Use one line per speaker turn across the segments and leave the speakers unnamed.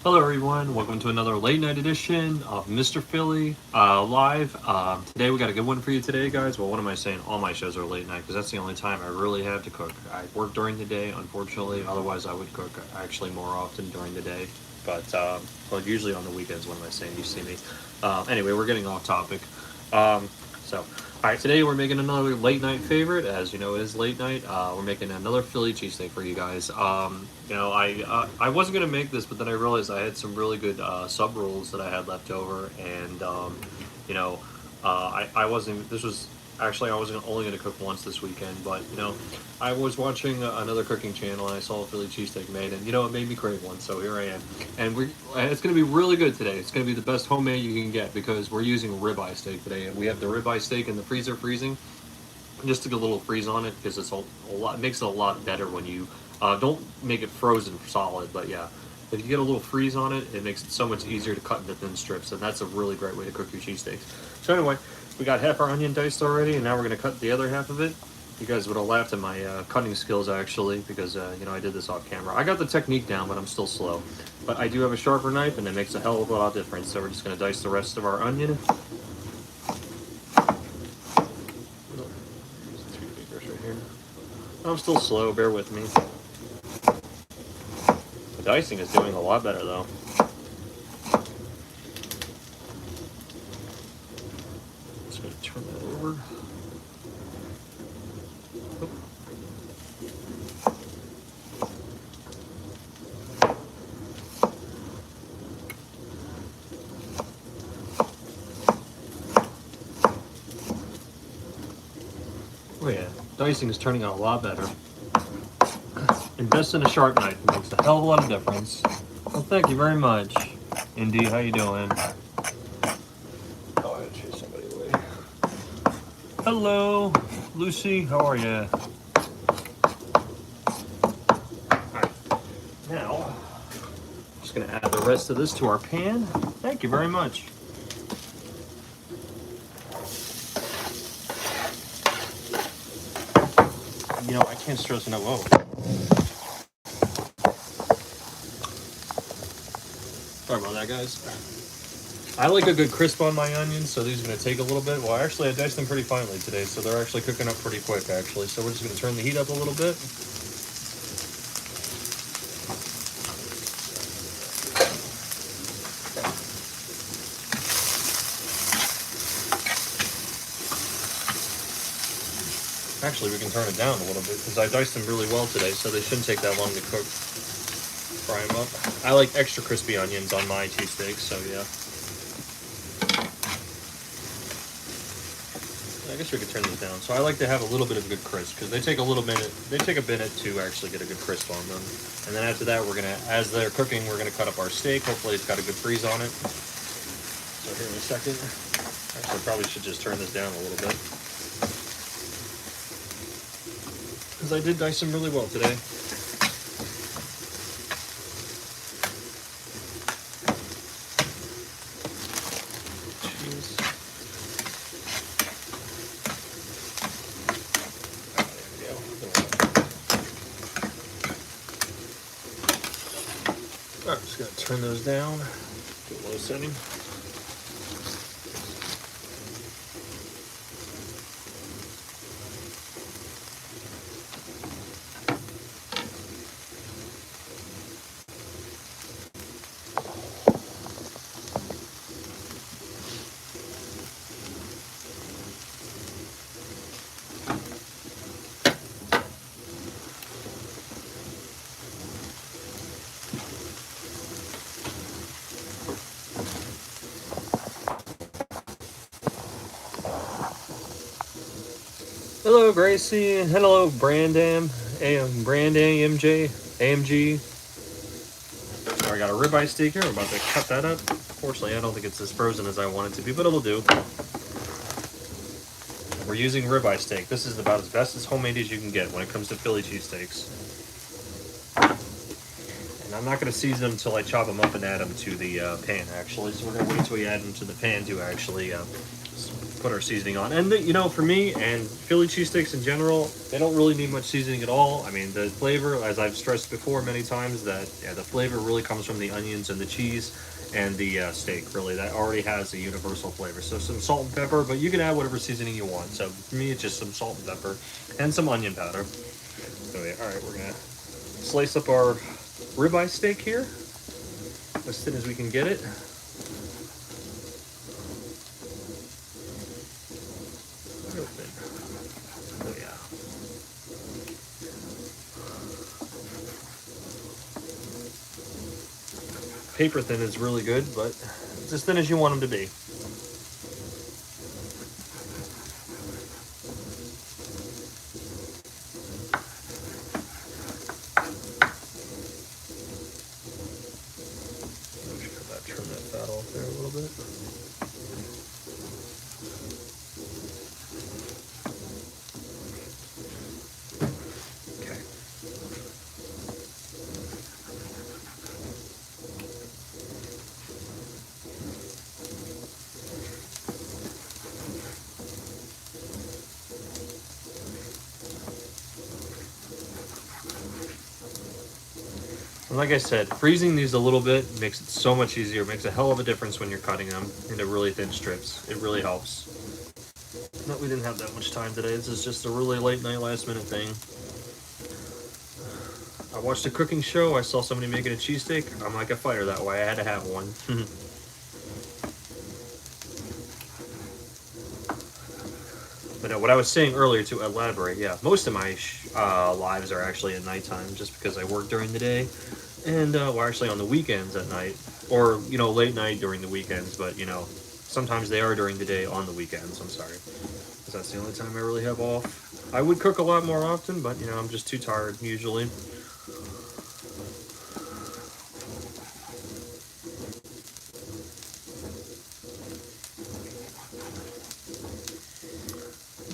Hello, everyone. Welcome to another late night edition of Mr. Philly live. Today we got a good one for you today, guys. Well, what am I saying? All my shows are late night because that's the only time I really have to cook. I work during the day, unfortunately. Otherwise, I would cook actually more often during the day. But usually on the weekends. What am I saying? You see me. Anyway, we're getting off topic. So, all right, today we're making another late night favorite. As you know, it is late night. We're making another Philly cheesesteak for you guys. I wasn't gonna make this, but then I realized I had some really good sub rolls that I had left over, and you know, I wasn't. This was actually I wasn't only gonna cook once this weekend, but I was watching another cooking channel and I saw a Philly cheesesteak made, and it made me crave one. So here I am, and it's gonna be really good today. It's gonna be the best homemade you can get because we're using ribeye steak today, and we have the ribeye steak in the freezer freezing. Just to get a little freeze on it because it's a lot makes it a lot better when you don't make it frozen solid, but yeah, if you get a little freeze on it, it makes it so much easier to cut into thin strips, and that's a really great way to cook your cheesesteaks. So anyway, we got half our onion diced already, and now we're going to cut the other half of it. You guys would have laughed at my cutting skills actually because I did this off camera. I got the technique down, but I'm still slow. But I do have a sharper knife, and it makes a hell of a lot of difference. So we're just going to dice the rest of our onion. Right here. I'm still slow, bear with me. The dicing is doing a lot better though. Just going to turn that over. Oh yeah, dicing is turning out a lot better. Invest in a sharp knife. It makes a hell of a lot of difference. Well, thank you very much. Indy, how you doing? Oh, I had to chase somebody away. Hello, Lucy. How are you? Alright, now, just going to add the rest of this to our pan. Thank you very much. I can't stress enough. Whoa. Sorry about that, guys. I like a good crisp on my onions, so these are going to take a little bit. Well, actually, I diced them pretty finely today, so they're actually cooking up pretty quick, actually. So we're just going to turn the heat up a little bit. Actually, we can turn it down a little bit because I diced them really well today, so they shouldn't take that long to cook. Fry them up. I like extra crispy onions on my cheesesteaks, so yeah. I guess we could turn these down. So I like to have a little bit of a good crisp because they take a minute to actually get a good crisp on them. And then after that, as they're cooking, we're gonna cut up our steak. Hopefully, it's got a good freeze on it. So here in a second. Actually, I probably should just turn this down a little bit. Because I did dice them really well today. Cheese. There we go. Alright, I'm just going to turn those down to a low setting. Hello, Gracie. Hello, Brandam. AMG. I got a ribeye steak here. We're about to cut that up. Fortunately, I don't think it's as frozen as I want it to be, but it'll do. We're using ribeye steak. This is about as best as homemade as you can get when it comes to Philly cheesesteaks. And I'm not going to season them until I chop them up and add them to the pan, actually. So we're going to wait till we add them to the pan to actually put our seasoning on. And you know, for me and Philly cheesesteaks in general, they don't really need much seasoning at all. I mean, the flavor, as I've stressed before many times, that yeah, the flavor really comes from the onions and the cheese and the steak. Really, that already has a universal flavor. So some salt and pepper, but you can add whatever seasoning you want. So for me, it's just some salt and pepper and some onion powder. So yeah, all right, we're gonna slice up our ribeye steak here as thin as we can get it. Real thin. Oh yeah. Paper thin is really good, but it's as thin as you want them to be. Trim that fat off there a little bit. Okay. And like I said, freezing these a little bit makes it so much easier. It makes a hell of a difference when you're cutting them into really thin strips. It really helps. But we didn't have that much time today. This is just a really late night, last minute thing. I watched a cooking show. I saw somebody making a cheesesteak. I'm like a fighter that way. I had to have one. But what I was saying earlier, to elaborate, yeah, most of my lives are actually at nighttime, just because I work during the day, and we're actually on the weekends at night, or you know, late night during the weekends. But you know, sometimes they are during the day on the weekends. I'm sorry, because that's the only time I really have off. I would cook a lot more often, but you know, I'm just too tired usually.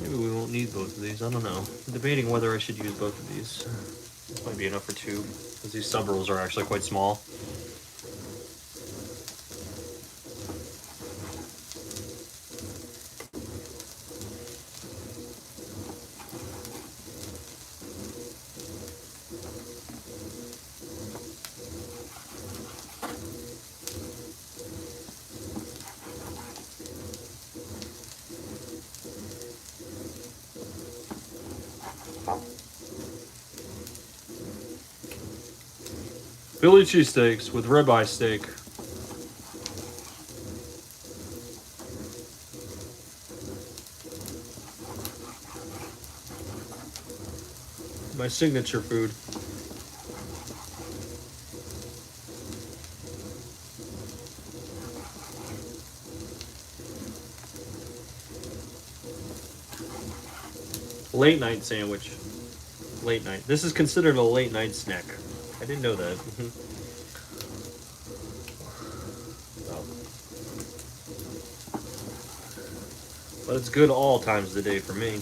Maybe we won't need both of these. I don't know. I'm debating whether I should use both of these. This might be enough for two, because these sub rolls are actually quite small. Philly cheesesteaks with ribeye steak. My signature food. Late night sandwich. Late night. This is considered a late night snack. I didn't know that. Well, but it's good all times of the day for me.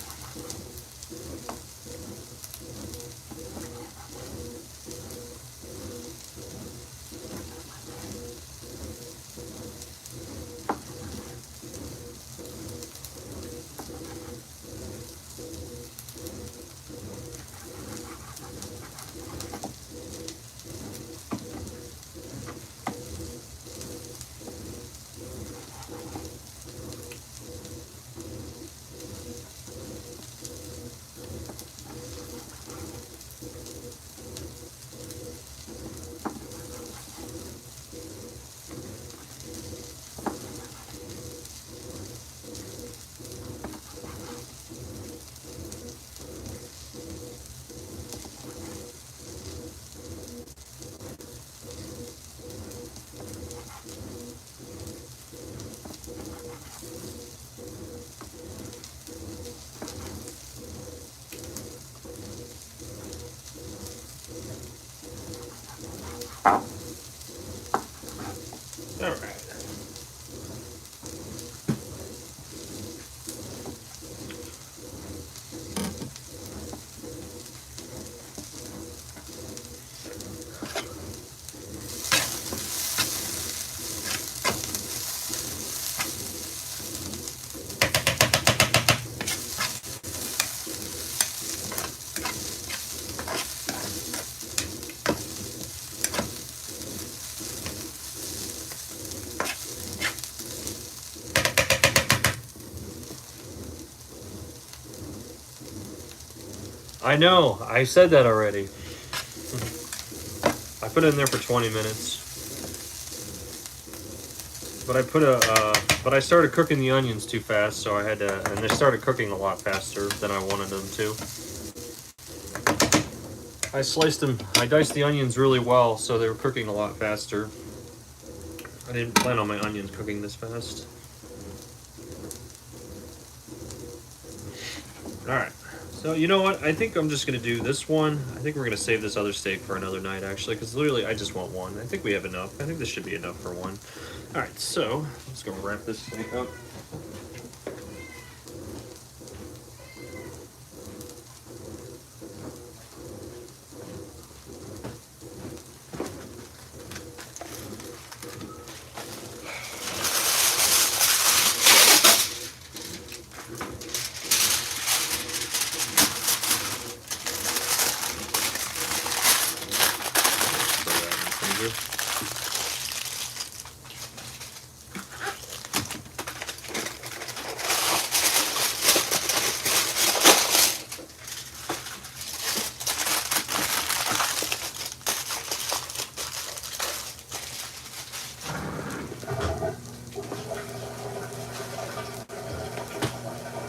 All right. I know. I said that already. I put it in there for 20 minutes. But I started cooking the onions too fast, so I had to, and they started cooking a lot faster than I wanted them to. I diced the onions really well, so they were cooking a lot faster. I didn't plan on my onions cooking this fast. Alright, so you know what? I think I'm just going to do this one. I think we're going to save this other steak for another night, actually, because literally I just want one. I think we have enough. I think this should be enough for one. Alright, so let's go wrap this steak up.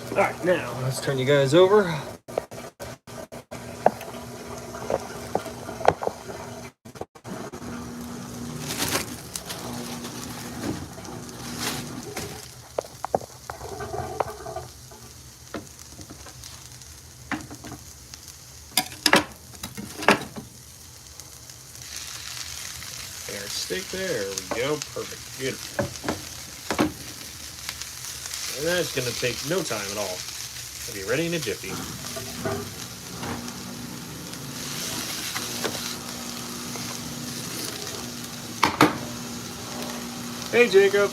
Alright, now let's turn you guys over. Steak, there we go, perfect, beautiful. And that's going to take no time at all. It'll be ready in a jiffy. Hey, Jacob.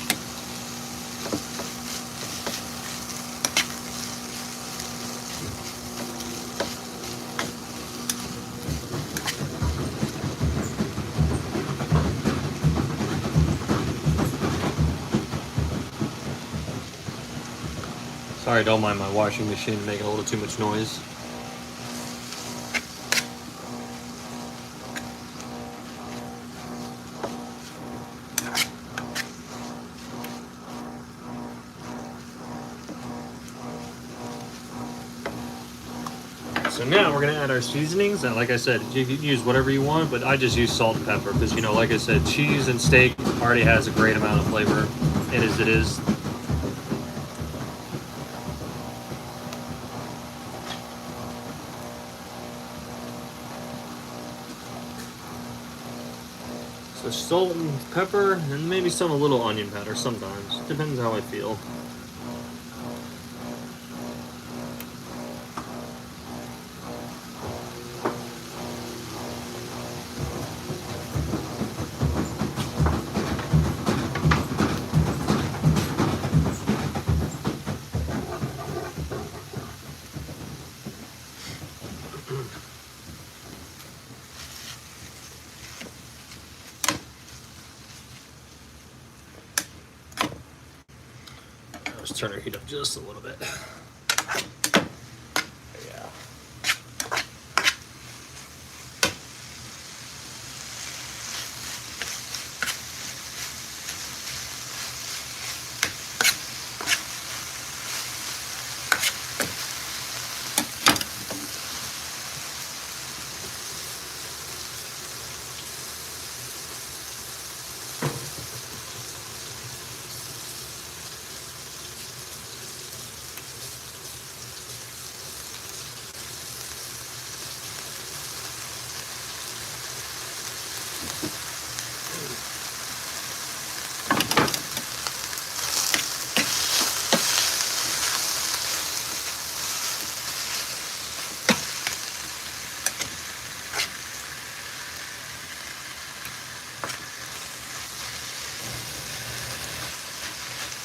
Sorry, don't mind my washing machine making a little too much noise. So now we're going to add our seasonings, and like I said, you can use whatever you want, but I just use salt and pepper because, you know, like I said, cheese and steak already has a great amount of flavor in as it is. So salt and pepper, and maybe some a little onion powder sometimes. Depends how I feel. Let's turn our heat up just a little bit. Yeah.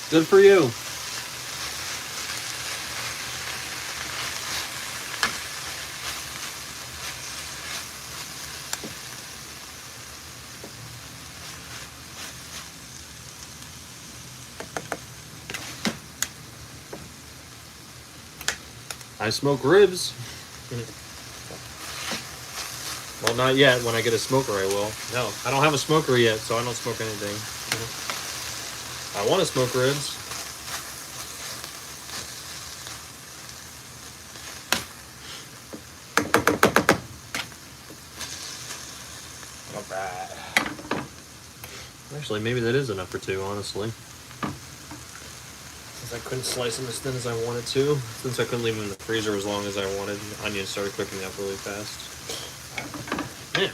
Good for you. I smoke ribs. Well, not yet. When I get a smoker, I will. No, I don't have a smoker yet, so I don't smoke anything. I want to smoke ribs. All right. Actually, maybe that is enough for two, honestly. Since I couldn't slice them as thin as I wanted to, since I couldn't leave them in the freezer as long as I wanted, the onions started cooking up really fast. Now,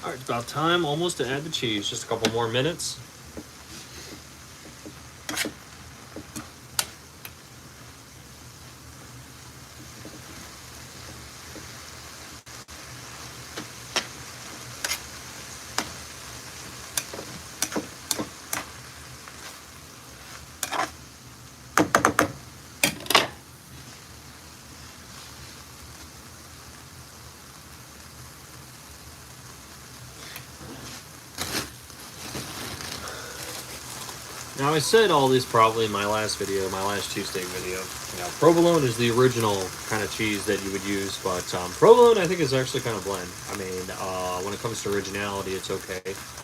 all right, it's about time almost to add the cheese. Just a couple more minutes. Now, I said all this probably in my last video, my last cheesesteak video. Now, provolone is the original kind of cheese that you would use, but provolone I think is actually kind of bland. I mean, when it comes to originality, it's okay.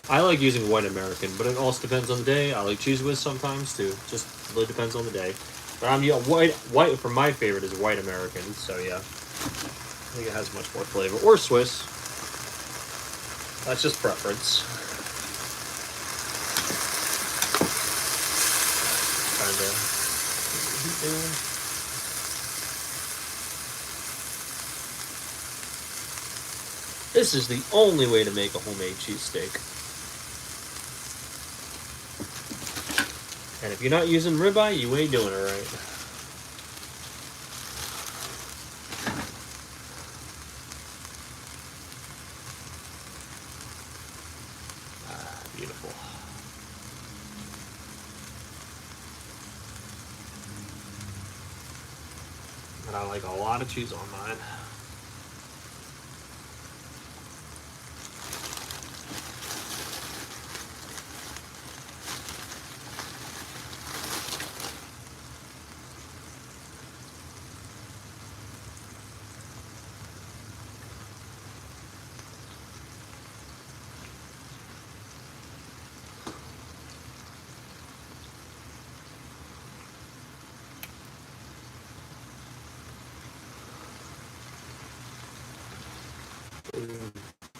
I like using white American, but it also depends on the day. I like Cheese Whiz sometimes too. Just really depends on the day. But white for my favorite is white American. So yeah, I think it has much more flavor. Or Swiss. That's just preference. This is the only way to make a homemade cheesesteak. And if you're not using ribeye, you ain't doing it right. Beautiful. And I like a lot of cheese on mine.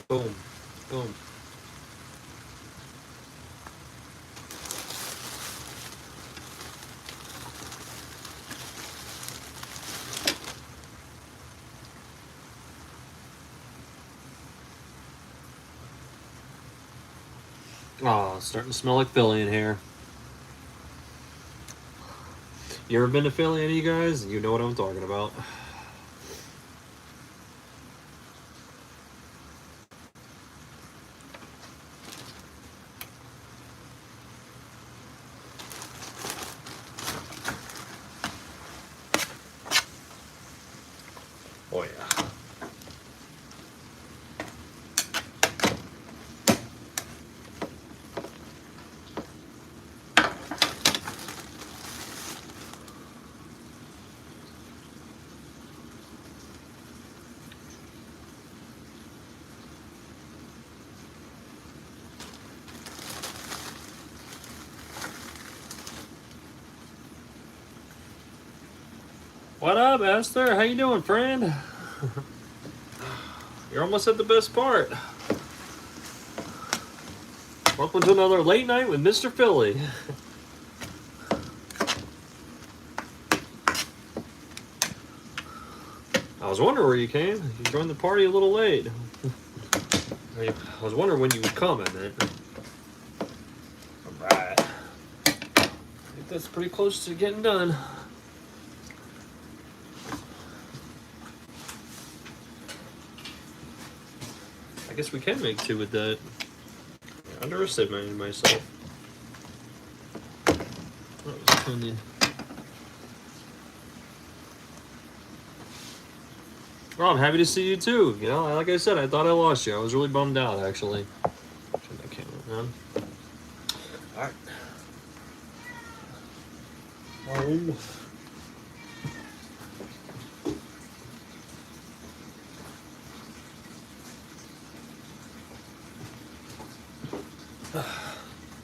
Boom, boom. Oh, it's starting to smell like Philly in here. You ever been to Philly, any of you guys? You know what I'm talking about. Oh yeah. What up, Esther? How you doing, friend? You're almost at the best part. Welcome to another late night with Mr. Philly. I was wondering where you came. You joined the party a little late. I was wondering when you would come, I meant. Alright. I think that's pretty close to getting done. I guess we can make two with that. underestimated myself. Well, I'm happy to see you too. You know, like I said, I thought I lost you. I was really bummed out, actually. Turn that camera on. All right.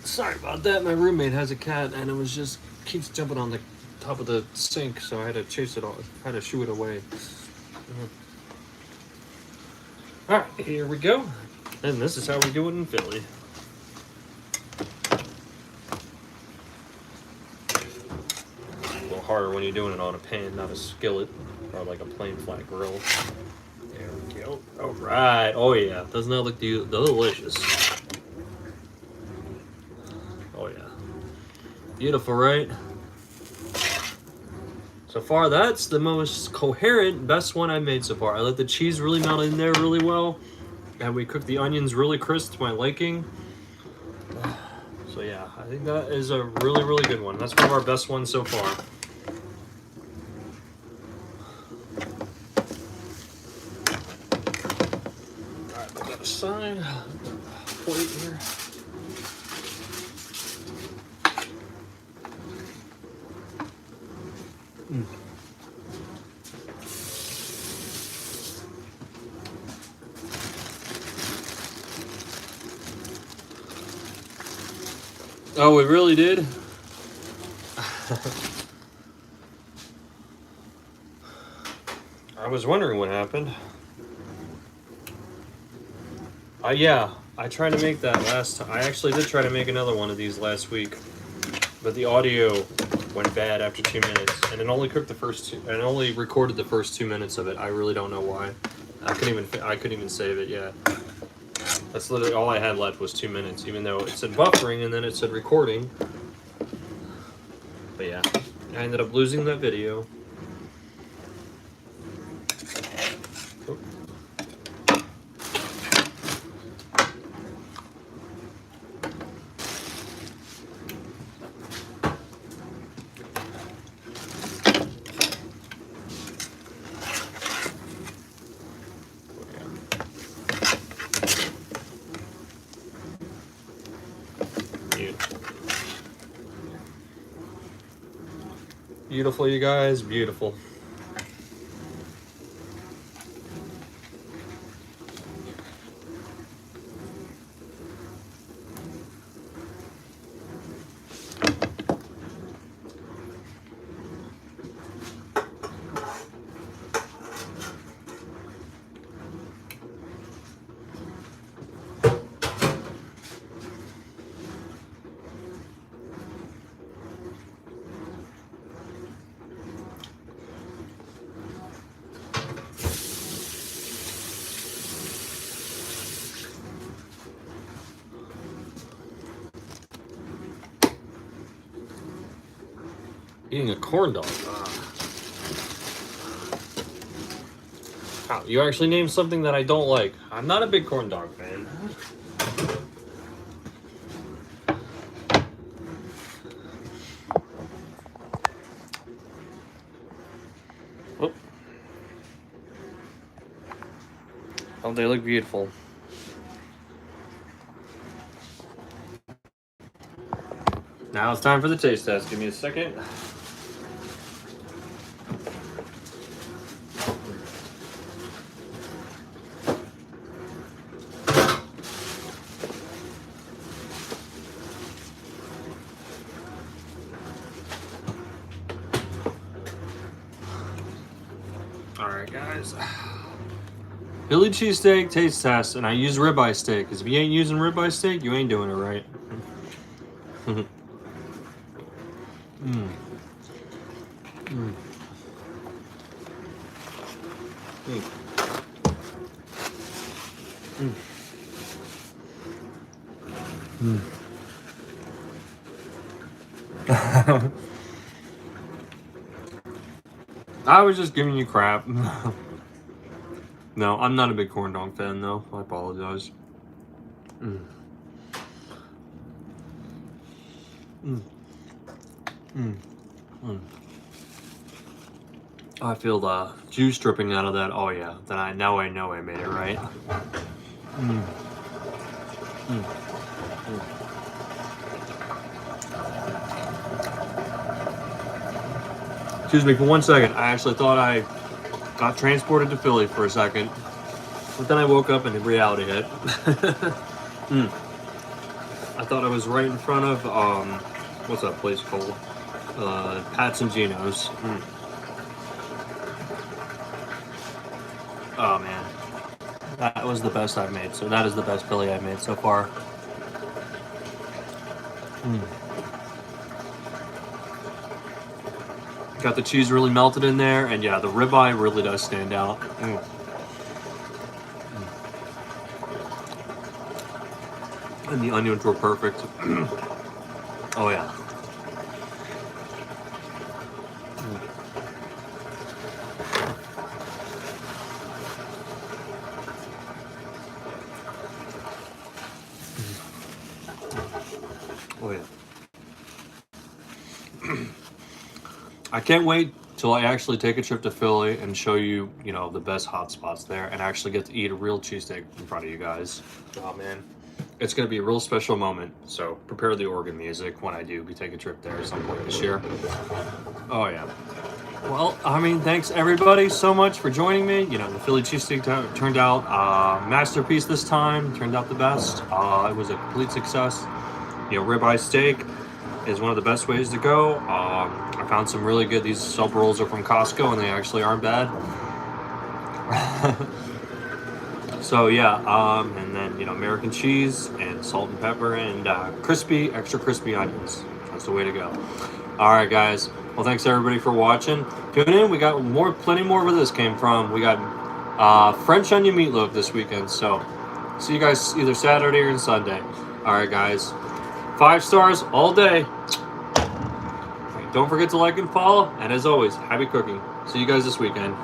Sorry about that. My roommate has a cat, and it was just keeps jumping on the top of the sink, so I had to chase it off. I had to shoo it away. All right, here we go. And this is how we do it in Philly. A little harder when you're doing it on a pan, not a skillet, or like a plain flat grill. There we go. All right. Oh yeah, doesn't that look delicious? Oh yeah. Beautiful, right? So far, that's the most coherent, best one I've made so far. I let the cheese really melt in there really well, and we cooked the onions really crisp to my liking. So yeah, I think that is a really, really good one. That's one of our best ones so far. All right, put that aside. Plate here. Oh, it really did? I was wondering what happened. Yeah, I tried to make that last time. I actually did try to make another one of these last week, but the audio went bad after 2 minutes, and it only cooked the first two, and only recorded the first 2 minutes of it. I really don't know why. I couldn't even save it yet. That's literally all I had left was 2 minutes, even though it said buffering and then it said recording. But yeah, I ended up losing that video. Beautiful, you guys, beautiful. Eating a corn dog. Wow, you actually named something that I don't like. I'm not a big corn dog fan. Oh, oh, they look beautiful. Now it's time for the taste test. Give me a second. Alright guys, Philly cheesesteak taste test, and I use ribeye steak, because if you ain't using ribeye steak, you ain't doing it right. Mm. Mm. Mm. Mm. Mm. I was just giving you crap. No, I'm not a big corn dog fan, though. I apologize. Mm. Mm. Mm. Mm. I feel the juice dripping out of that. Oh yeah, then now I know I made it right. Mm. Mm. Mm. Excuse me for 1 second. I actually thought I got transported to Philly for a second, but then I woke up and reality hit. Mm. I thought I was right in front of what's that place called? Pat's and Gino's. Mm. Oh man, that was the best I've made. So that is the best Philly I've made so far. Mm. Got the cheese really melted in there, and yeah, the ribeye really does stand out. Mm. Mm. And the onions were perfect. Oh yeah. Mm. Oh yeah. I can't wait till I actually take a trip to Philly and show you, the best hot spots there, and actually get to eat a real cheesesteak in front of you guys. Oh man, it's gonna be a real special moment. So prepare the organ music when I do take a trip there at some point this year. Oh yeah. Well, I mean, thanks everybody so much for joining me. The Philly cheesesteak turned out masterpiece this time. Turned out the best. It was a complete success. Ribeye steak is one of the best ways to go. I found some really good. These sub rolls are from Costco, and they actually aren't bad. So yeah, and then American cheese and salt and pepper and extra crispy onions. That's the way to go. All right, guys. Well, thanks everybody for watching. Tune in. We got plenty more where this came from. We got French onion meatloaf this weekend. So see you guys either Saturday or Sunday. All right, guys. 5 stars all day. Don't forget to like and follow. And as always, happy cooking. See you guys this weekend.